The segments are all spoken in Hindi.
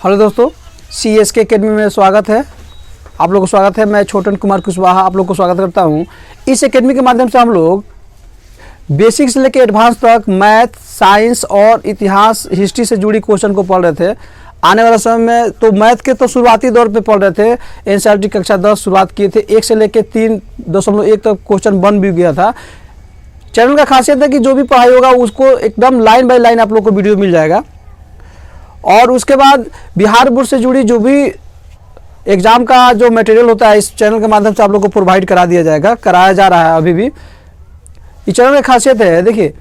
हेलो दोस्तों, CSK एकेडमी में स्वागत है। आप लोगों को स्वागत है। मैं छोटन कुमार कुशवाहा आप लोग को स्वागत करता हूं। इस एकेडमी के माध्यम से हम लोग बेसिक से लेकर एडवांस तक मैथ, साइंस और इतिहास, हिस्ट्री से जुड़ी क्वेश्चन को पढ़ रहे थे। आने वाला समय में तो मैथ के तो शुरुआती दौर पे पढ़ रहे थे। NCERT कक्षा 10 शुरुआत किए थे। 1 से लेकर 3.1 तक क्वेश्चन बन भी गया था। चैनल का खासियत है कि जो भी पढ़ाई होगा उसको एकदम लाइन बाय लाइन आप लोग को वीडियो मिल जाएगा। और उसके बाद बिहार बोर्ड से जुड़ी जो भी एग्ज़ाम का जो मटेरियल होता है इस चैनल के माध्यम से आप लोग को प्रोवाइड करा दिया जाएगा, कराया जा रहा है अभी भी। इस चैनल की खासियत है, देखिए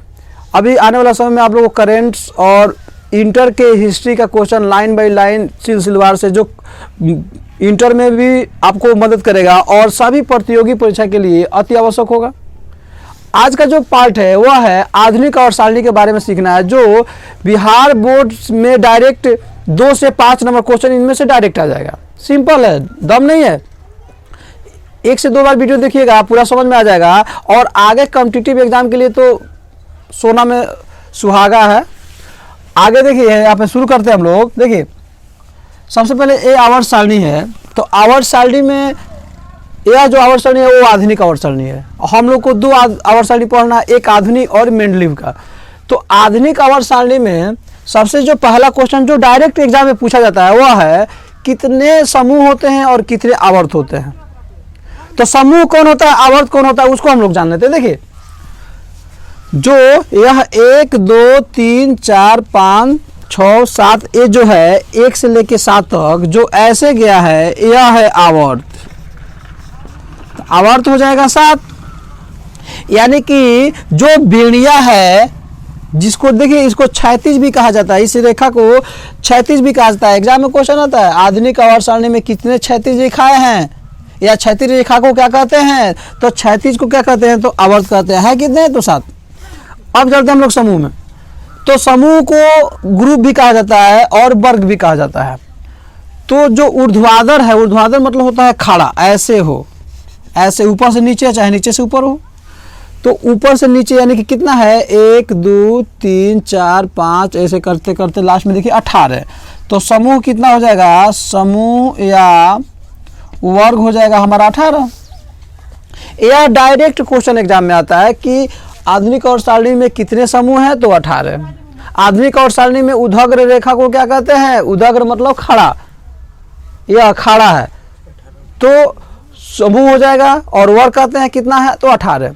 अभी आने वाला समय में आप लोगों को करेंट्स और इंटर के हिस्ट्री का क्वेश्चन लाइन बाय लाइन सिलसिलेवार से जो इंटर में भी आपको मदद करेगा और सभी प्रतियोगी परीक्षा के लिए अति आवश्यक होगा। आज का जो पार्ट है वह है आधुनिक और सारणी के बारे में सीखना है, जो बिहार बोर्ड में डायरेक्ट 2 से 5 नंबर क्वेश्चन इनमें से डायरेक्ट आ जाएगा। सिंपल है, दम नहीं है। 1 से 2 बार वीडियो देखिएगा, पूरा समझ में आ जाएगा। और आगे कॉम्पिटिटिव एग्जाम के लिए तो सोना में सुहागा है। आगे देखिए, यहाँ पे शुरू करते हैं हम लोग। देखिए सबसे पहले ये आवर्त सारणी है। तो आवर्त सारणी में यह जो आवर्त सारणी है वो आधुनिक आवर्त सारणी है। हम लोग को 2 आवर्त सारणी पढ़ना, एक आधुनिक और मेंडलीव का। तो आधुनिक आवर्त सारणी में सबसे जो पहला क्वेश्चन जो डायरेक्ट एग्जाम में पूछा जाता है वह है कितने समूह होते हैं और कितने आवर्त होते हैं। तो समूह कौन होता है, आवर्त कौन होता है, उसको हम लोग जान लेते हैं। देखिए जो यह 1 2 3 4 5 6 7 ये जो है 1 से लेके 7 तक जो ऐसे गया है यह है आवर्त। आवर्त हो जाएगा 7। यानी कि जो बेड़िया है, जिसको देखिए इसको क्षैतिज भी कहा जाता है, इस रेखा को क्षैतिज भी कहा जाता है। एग्जाम में क्वेश्चन आता है आधुनिक आवर्त सारणी में कितने क्षैतिज रेखाएं हैं, या क्षैतिज रेखा को क्या कहते हैं। तो क्षैतिज को क्या कहते हैं, तो आवर्त कहते हैं। कितने, तो 7। अब चलते हैं हम लोग समूह में। तो समूह को ग्रुप भी कहा जाता है और वर्ग भी कहा जाता है। तो जो ऊर्ध्वाधर है, ऊर्ध्वाधर मतलब होता है खड़ा, ऐसे हो, ऐसे ऊपर से नीचे चाहे नीचे से ऊपर हो। तो ऊपर से नीचे यानी कि कितना है 1 2 3 4 5 ऐसे करते करते लास्ट में देखिए 18। तो समूह कितना हो जाएगा, समूह या वर्ग हो जाएगा हमारा 18। यह डायरेक्ट क्वेश्चन एग्जाम में आता है कि आधुनिक आवर्त सारणी में कितने समूह हैं, तो 18। आधुनिक आवर्त सारणी में उदग्र रेखा को क्या कहते हैं, उदग्र मतलब खड़ा, यह खड़ा है। तो समूह हो जाएगा और वर्ग कहते हैं कितना है, तो 18।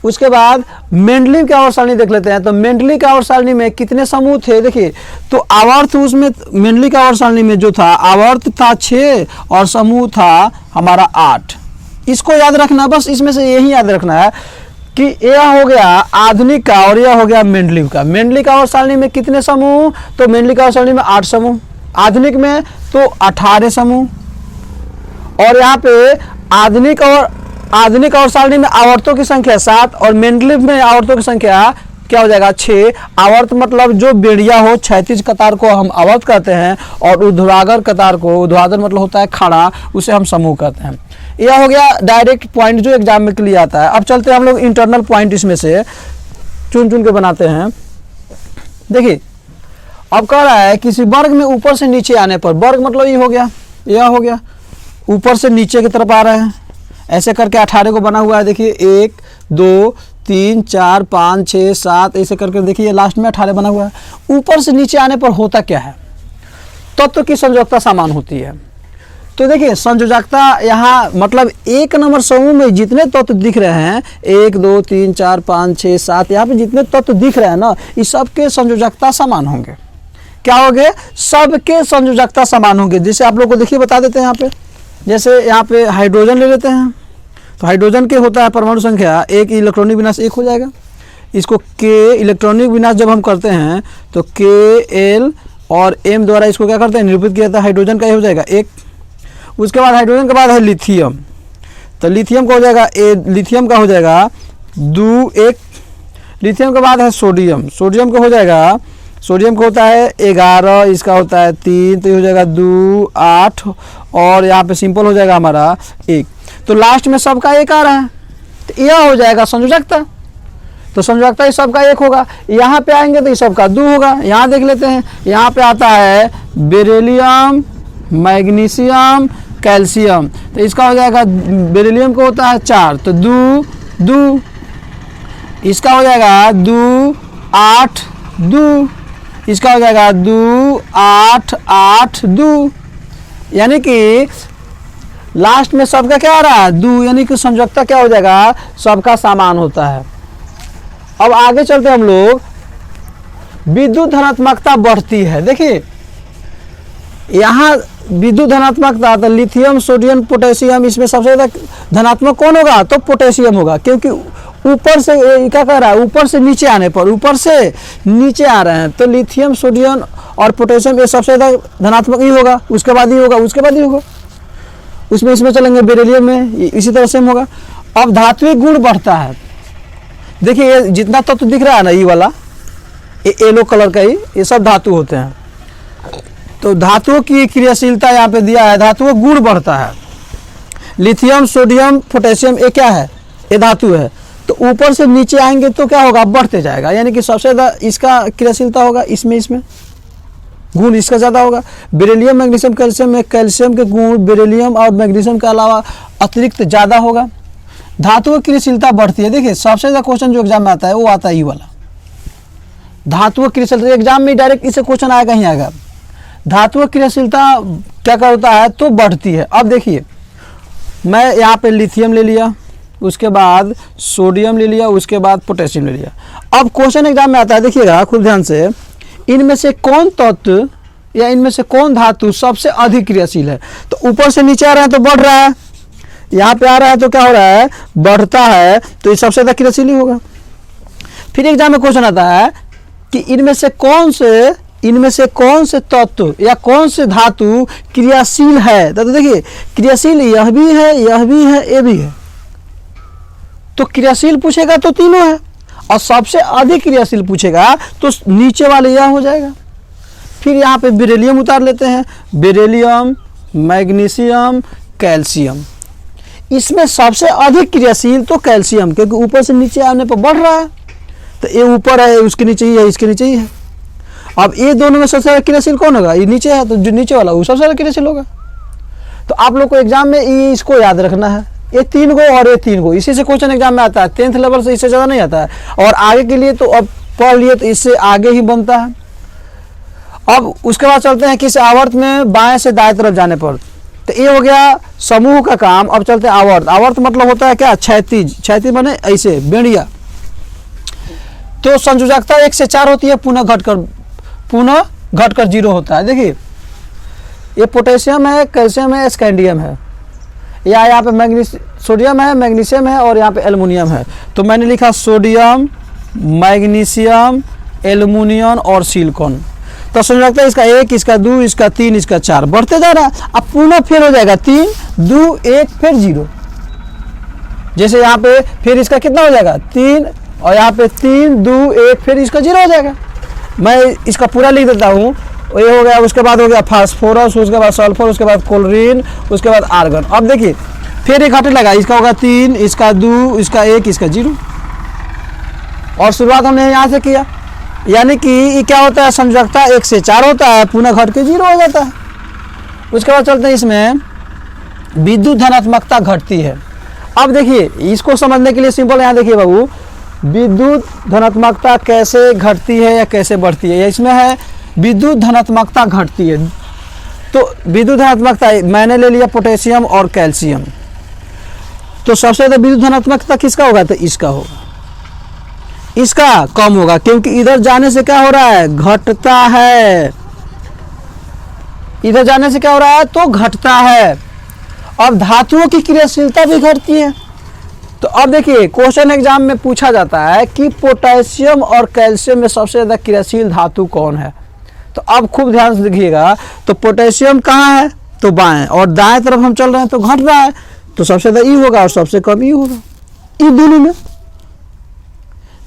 उसके बाद मेंडलीव की आवर्त सारणी देख लेते हैं। तो मेंडलीव की आवर्त सारणी में कितने समूह थे, देखिए तो आवर्त उसमें मेंडलीव की आवर्त सारणी में जो था आवर्त था 6 और समूह था हमारा 8। इसको याद रखना, बस इसमें से यही याद रखना है कि यह हो गया आधुनिक का और यह हो गया मेंडलीव का। मेंडलीव की आवर्त सारणी में कितने समूह, तो मेंडलीव की आवर्त सारणी में 8 समूह, आधुनिक में तो 18 समूह। और यहाँ पे आधुनिक आवर्त सारणी में आवर्तों की संख्या 7 और मेंडलीव में आवर्तों की संख्या क्या हो जाएगा 6। आवर्त मतलब जो बेड़िया हो, क्षैतिज कतार को हम आवर्त कहते हैं और ऊर्ध्वाधर कतार को, ऊर्ध्वाधर मतलब होता है खड़ा, उसे हम समूह कहते हैं। यह हो गया डायरेक्ट पॉइंट जो एग्जाम में के लिए आता है। अब चलते हैं हम लोग इंटरनल पॉइंट इसमें से चुन चुन के बनाते हैं। देखिए अब कह रहा है किसी वर्ग में ऊपर से नीचे आने पर, वर्ग मतलब ये हो गया, यह हो गया ऊपर से नीचे की तरफ आ रहे हैं, ऐसे करके 18 को बना हुआ है। देखिए 1 2 3 4 5 6 7 ऐसे करके देखिए लास्ट में 18 बना हुआ है। ऊपर से नीचे आने पर होता क्या है, तत्व की संयोजकता समान होती है। तो देखिए संयोजकता यहाँ मतलब 1 नंबर समूह में जितने तत्व दिख रहे हैं 1 2 3 4 5 6 7 यहाँ पे जितने तत्व दिख रहे हैं ना, इस सबके संयोजकता समान होंगे। क्या होंगे, सबके संयोजकता समान होंगे। जैसे आप लोग को देखिए बता देते हैं यहाँ पे, जैसे यहाँ पे हाइड्रोजन ले लेते हैं। तो हाइड्रोजन के होता है परमाणु संख्या 1, इलेक्ट्रॉनिक विनाश 1 हो जाएगा। इसको के इलेक्ट्रॉनिक विनाश जब हम करते हैं तो Kl और M द्वारा इसको क्या करते हैं, निरूपित किया जाता है। हाइड्रोजन का ये हो जाएगा 1। उसके बाद हाइड्रोजन के बाद है लिथियम। तो लिथियम का हो जाएगा लिथियम का हो जाएगा 2 1। लिथियम के बाद है सोडियम। सोडियम का हो जाएगा, सोडियम का होता है 11, इसका होता है 3, तो ये हो जाएगा 2 8 और यहाँ पे सिंपल हो जाएगा हमारा 1। तो लास्ट में सबका 1 आ रहा है, तो यह हो जाएगा संयोजकता। तो संयोजकता इस सबका 1 होगा। यहाँ पे आएंगे तो इस सबका 2 होगा। यहाँ देख लेते हैं, यहाँ पे आता है बेरिलियम, मैग्नीशियम, कैल्शियम, तो इसका हो जाएगा बेरिलियम को होता है 4, तो 2 2, इसका हो जाएगा 2 8 2, इसका हो जाएगा 2 8 8 2, यानी कि लास्ट में सबका क्या आ रहा है 2, यानी कि संयोजकता क्या हो जाएगा, सबका समान होता है। अब आगे चलते हम लोग, विद्युत धनात्मकता बढ़ती है। देखिए यहाँ विद्युत धनात्मकता, तो लिथियम, सोडियम, पोटेशियम, इसमें सबसे ज़्यादा धनात्मक कौन होगा, तो पोटेशियम होगा, क्योंकि ऊपर से क्या कर रहा है, ऊपर से नीचे आने पर, ऊपर से नीचे आ रहे हैं, तो लिथियम, सोडियम और पोटेशियम ये सबसे ज़्यादा धनात्मक ही होगा, उसके बाद ही होगा, उसके बाद ही होगा, उसमें इसमें चलेंगे बेरिलियम में, इसी तरह से होगा। अब धात्विक गुण बढ़ता है। देखिए ये जितना तत्व दिख रहा है ना, ये वाला, ये येलो कलर का ही, ये सब धातु होते हैं। तो धातुओं की क्रियाशीलता यहाँ पे दिया है, धातुओं गुण बढ़ता है। लिथियम, सोडियम, पोटेशियम ये क्या है, ये धातु है, तो ऊपर से नीचे आएंगे तो क्या होगा, बढ़ते जाएगा, यानी कि सबसे ज़्यादा इसका क्रियाशीलता होगा, इसमें गुण इसका ज़्यादा होगा। बेरिलियम, मैग्नीशियम, कैल्शियम में कैल्शियम के गुण बेरिलियम और मैग्नीशियम के अलावा अतिरिक्त ज़्यादा होगा। धातुओं की क्रियाशीलता बढ़ती है। देखिए सबसे ज़्यादा क्वेश्चन जो एग्जाम में आता है वो आता है ये वाला, धातुओं की क्रियाशीलता। एग्जाम में डायरेक्ट इससे क्वेश्चन आएगा ही आएगा। धातुओं की क्रियाशीलता क्या करता है, तो बढ़ती है। अब देखिए मैं यहाँ पे लिथियम ले लिया, उसके बाद सोडियम ले लिया, उसके बाद पोटेशियम ले लिया। अब क्वेश्चन एग्जाम में आता है, देखिएगा खूब ध्यान से, इनमें से कौन तत्व या इनमें से कौन धातु सबसे अधिक क्रियाशील है। तो ऊपर से नीचे आ रहा है तो बढ़ रहा है, यहाँ पे आ रहा है तो क्या हो रहा है, बढ़ता है, तो ये सबसे ज़्यादा क्रियाशील ही होगा। फिर एग्जाम में क्वेश्चन आता है कि इनमें से कौन से तत्व या कौन से धातु क्रियाशील है। तो देखिए क्रियाशील यह भी है, यह भी है, ये भी है, तो क्रियाशील पूछेगा तो तीनों है, और सबसे अधिक क्रियाशील पूछेगा तो नीचे वाले यह हो जाएगा। फिर यहाँ पे बेरिलियम उतार लेते हैं, बेरिलियम, मैग्नीशियम, कैल्शियम, इसमें सबसे अधिक क्रियाशील तो कैल्शियम, क्योंकि ऊपर से नीचे आने पर बढ़ रहा है, तो ये ऊपर है, उसके नीचे ही है, इसके नीचे ही है। अब ये दोनों में सबसे ज़्यादा क्रियाशील कौन होगा, ये नीचे है, तो जो नीचे वाला वो सबसे ज़्यादा क्रियाशील होगा। तो आप लोग को एग्जाम में ये इसको याद रखना है, ये 3 गो और ये 3 गो, इसी से क्वेश्चन एग्जाम में आता है। 10th लेवल से इससे ज़्यादा नहीं आता है, और आगे के लिए तो अब पढ़ लिए तो इससे आगे ही बनता है। अब उसके बाद चलते हैं किस आवर्त में, बाएं से दाएं तरफ जाने पर, तो ये हो गया समूह का काम। अब चलते हैं आवर्त। आवर्त मतलब होता है क्या, क्षैतिज माने ऐसे बेड़िया। तो संयोजकता 1 से 4 होती है, पुनः घटकर 0 होता है। देखिए ये पोटेशियम है, कैल्शियम है, स्कैंडियम है, या यहाँ पे सोडियम है, मैग्नीशियम है, और यहाँ पे एल्युमिनियम है। तो मैंने लिखा सोडियम, मैग्नीशियम, एल्युमिनियम और सिलिकॉन। तो संयोजकता इसका 1, इसका 2, इसका 3, इसका 4, बढ़ते जा रहा है। अब पुनः फिर हो जाएगा 3 2 1 फिर 0। जैसे यहाँ पे फिर इसका कितना हो जाएगा 3, और यहाँ पे 3 2 1 फिर इसका 0 हो जाएगा। मैं इसका पूरा लिख देता हूँ। ये हो गया, उसके बाद हो गया फास्फोरस, उसके बाद सल्फर, उसके बाद क्लोरीन, उसके बाद आर्गन। अब देखिए फिर एक घटे लगा, इसका होगा 3, इसका 2, इसका 1, इसका 0, और शुरुआत हमने यहाँ से किया। यानी कि ये क्या होता है, संयोजकता 1 से 4 होता है, पुनः घट के 0 हो जाता है। उसके बाद चलते हैं इसमें विद्युत धनात्मकता घटती है। अब देखिए इसको समझने के लिए सिंपल, यहाँ देखिए बाबू, विद्युत धनात्मकता कैसे घटती है या कैसे बढ़ती है। इसमें है विद्युत धनात्मकता घटती है। तो विद्युत धनात्मकता मैंने ले लिया पोटेशियम और कैल्शियम, तो सबसे ज़्यादा विद्युत धनात्मकता किसका होगा, तो इसका होगा, इसका कम होगा, क्योंकि इधर जाने से क्या हो रहा है, घटता है। इधर जाने से क्या हो रहा है, तो घटता है। अब धातुओं की क्रियाशीलता भी घटती है। तो अब देखिए क्वेश्चन एग्जाम में पूछा जाता है कि पोटेशियम और कैल्शियम में सबसे ज़्यादा क्रियाशील धातु कौन है। तो अब खूब ध्यान से देखिएगा, तो पोटेशियम कहाँ है, तो बाएं, और दाएं तरफ हम चल रहे हैं तो घट रहा है, तो सबसे ज़्यादा ई होगा और सबसे कम ई होगा, इन दोनों में।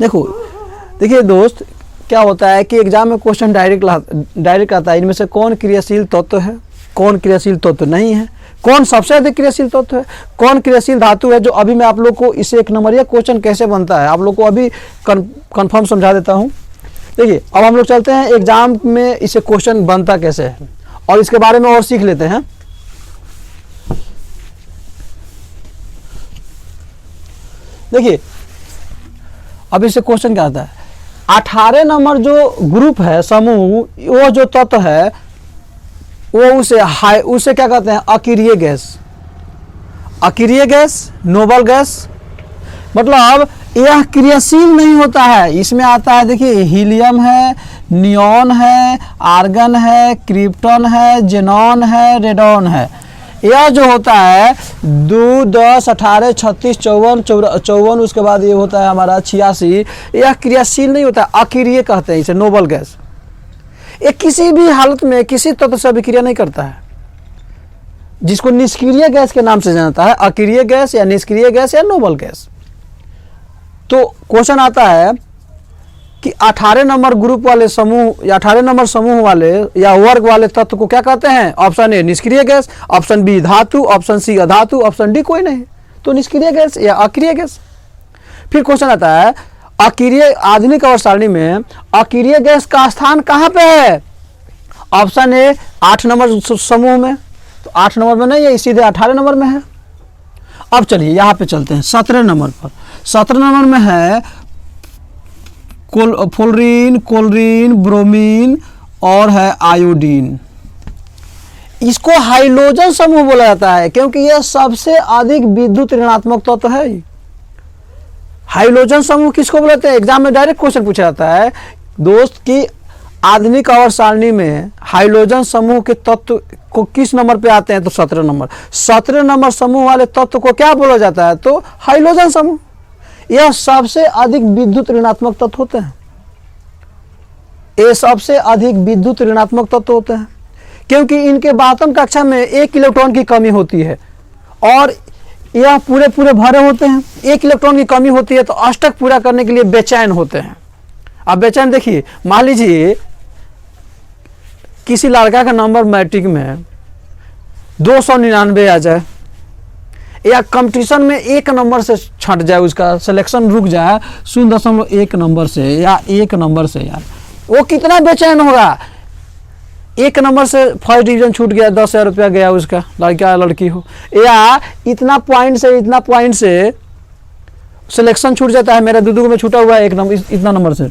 देखिए दोस्त, क्या होता है कि एग्जाम में क्वेश्चन डायरेक्ट आता है, इनमें से कौन क्रियाशील तत्व है, कौन क्रियाशील तत्व नहीं है, कौन सबसे अधिक क्रियाशील तत्व है, कौन क्रियाशील धातु है, जो अभी मैं आप लोग को इसे 1 नंबरिया क्वेश्चन कैसे बनता है आप लोग को अभी कंफर्म समझा देता हूँ। देखिए अब हम लोग चलते हैं एग्जाम में इसे क्वेश्चन बनता कैसे है और इसके बारे में और सीख लेते हैं। देखिए अब इससे क्वेश्चन क्या आता है, 18 नंबर जो ग्रुप है, समूह, वो जो तत्व है वो उसे क्या कहते हैं, अकीरिय गैस। अकीरिय गैस, नोबल गैस, मतलब यह क्रियाशील नहीं होता है। इसमें आता है देखिए हीलियम है, नियॉन है, आर्गन है, क्रिप्टन है, जेनॉन है, रेडॉन है। यह जो होता है 2, 10, 18, 36, 54, उसके बाद ये होता है हमारा 86, यह क्रियाशील नहीं होता, अक्रिय कहते हैं इसे, नोबल गैस। ये किसी भी हालत में किसी तत्व से अभिक्रिया नहीं करता है, जिसको निष्क्रिय गैस के नाम से जानता है, अक्रिय गैस या निष्क्रिय गैस या नोबल गैस। तो क्वेश्चन आता है कि 18 नंबर ग्रुप वाले समूह या 18 नंबर समूह वाले या वर्ग वाले तत्व को क्या कहते हैं। ऑप्शन ए निष्क्रिय गैस, ऑप्शन बी धातु, ऑप्शन सी अधातु, ऑप्शन डी कोई नहीं, तो निष्क्रिय गैस या अक्रिय गैस। फिर क्वेश्चन आता है अक्रिय, आधुनिक आवर्त सारणी में अक्रिय गैस का स्थान कहाँ पे है। ऑप्शन ए 8 नंबर समूह में, तो 8 नंबर में नहीं है, सीधे 18 नंबर में है। अब चलिए यहाँ पे चलते हैं 17 नंबर पर। 17 नंबर में है फ्लोरीन, क्लोरीन, ब्रोमीन और है आयोडीन। इसको हाइड्रोजन समूह बोला जाता है क्योंकि यह सबसे अधिक विद्युत ऋणात्मक तत्व है। हाइड्रोजन समूह किसको बोलते हैं, एग्जाम में डायरेक्ट क्वेश्चन पूछा जाता है दोस्त कि आधुनिक आवर्त सारणी में हाइड्रोजन समूह के तत्व को किस नंबर पे आते हैं, तो 17 नंबर। 17 नंबर समूह वाले तत्व को क्या बोला जाता है, तो हाइड्रोजन समूह। यह सबसे अधिक विद्युत ऋणात्मक तत्व होते हैं, ये सबसे अधिक विद्युत ऋणात्मक तत्व होते हैं क्योंकि इनके बातम कक्षा में 1 इलेक्ट्रॉन की कमी होती है और यह पूरे भरे होते हैं। 1 इलेक्ट्रॉन की कमी होती है तो अष्टक पूरा करने के लिए बेचैन होते हैं। अब बेचैन देखिए, मान लीजिए किसी लड़का का नंबर मैट्रिक में 299 आ जाए या कंपटीशन में 1 नंबर से छट जाए, उसका सिलेक्शन रुक जाए 0.1 नंबर से या 1 नंबर से, यार वो कितना बेचैन होगा। 1 नंबर से फर्स्ट डिवीजन छूट गया, 10,000 रुपया गया उसका, लड़का या लड़की हो, या इतना पॉइंट से सिलेक्शन छूट जाता है। मेरा दूधू में छूटा हुआ है 1 नंबर, इतना नंबर से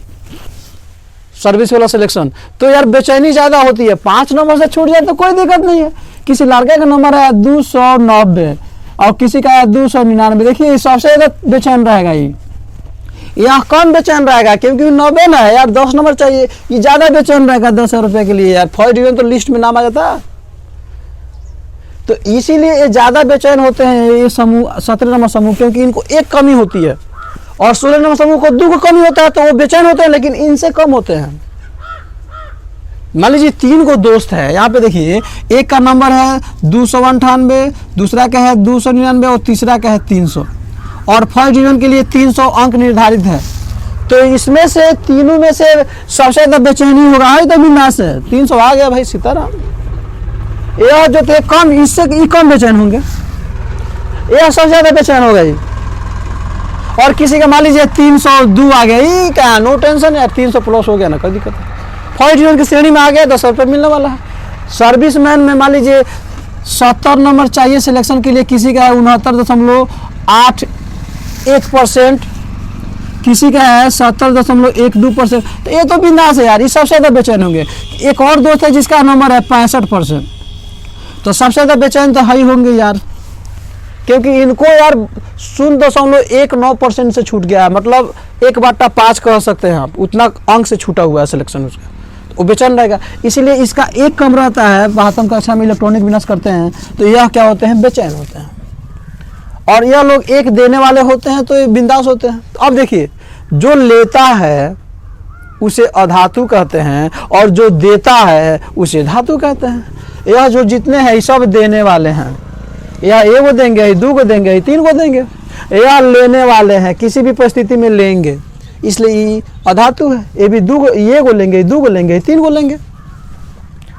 सर्विस वाला सिलेक्शन, तो यार बेचैनी ज़्यादा होती है। 5 नंबर से छूट जाए तो कोई दिक्कत नहीं है। किसी लड़के का नंबर है 290 और किसी का है 299, देखिए सबसे ज़्यादा बेचैन रहेगा ये, यहाँ कम बेचैन रहेगा क्योंकि 90 ना है यार, 10 नंबर चाहिए, ये ज़्यादा बेचैन रहेगा 10,000 रुपये के लिए यार। फर्स्ट डिवीजन तो लिस्ट में नाम आ जाता है, तो इसीलिए ये ज़्यादा बेचैन होते हैं ये समूह, 17 नंबर समूह, क्योंकि इनको 1 कमी होती है और 16 नंबर समूह को 2 कमी होता है तो वो बेचैन होते हैं, लेकिन इनसे कम होते हैं। मान लीजिए 3 को दोस्त है, यहाँ पे देखिए एक का नंबर है 298, दूसरा का है 299 और तीसरा का है 300 और फर्स्ट डिवीजन के लिए 300 अंक निर्धारित है। तो इसमें से तीनों में से सबसे ज़्यादा बेचैनी होगा है तो बिंदास है, 300 आ गया भाई सीताराम। यह जो थे कम, इससे कम बेचैन होंगे, यह सबसे ज़्यादा बेचैन होगा जी। और किसी का मान लीजिए 302 आ गया, ये क्या नो टेंशन यार, 300 प्लस हो गया ना, कोई दिक्कत नहीं। फर्स्ट डिवीजन की श्रेणी में आ गया, 10 रुपये मिलने वाला है। सर्विसमैन में मान लीजिए 70 नंबर चाहिए सिलेक्शन के लिए, किसी का है 69.81%, किसी का है 70.12%, तो ये तो बिंदास है यार, ये सबसे ज़्यादा बेचैन होंगे। एक और दोस्त है जिसका नंबर है 65%, तो सबसे ज़्यादा बेचैन तो हाई होंगे यार, क्योंकि इनको यार 0.19% से छूट गया है, मतलब 1/5 कह सकते हैं आप, उतना अंक से छूटा हुआ है सिलेक्शन उसका, तो वो बेचैन रहेगा। इसीलिए इसका 1 कम रहता है। 72 कक्षा में इलेक्ट्रॉनिक विनाश करते हैं तो यह क्या होते हैं, बेचैन होते हैं। और यह लोग 1 देने वाले होते हैं तो ये बिंदास होते हैं। तो अब देखिए, जो लेता है उसे अधातु कहते हैं और जो देता है उसे धातु कहते हैं। यह जो जितने हैं सब देने वाले हैं, या 1 देंगे, 2 देंगे, 3 देंगे, या लेने वाले हैं, किसी भी परिस्थिति में लेंगे, इसलिए अधातु है। ये भी 2 लेंगे, 2 लेंगे, 3 लेंगे।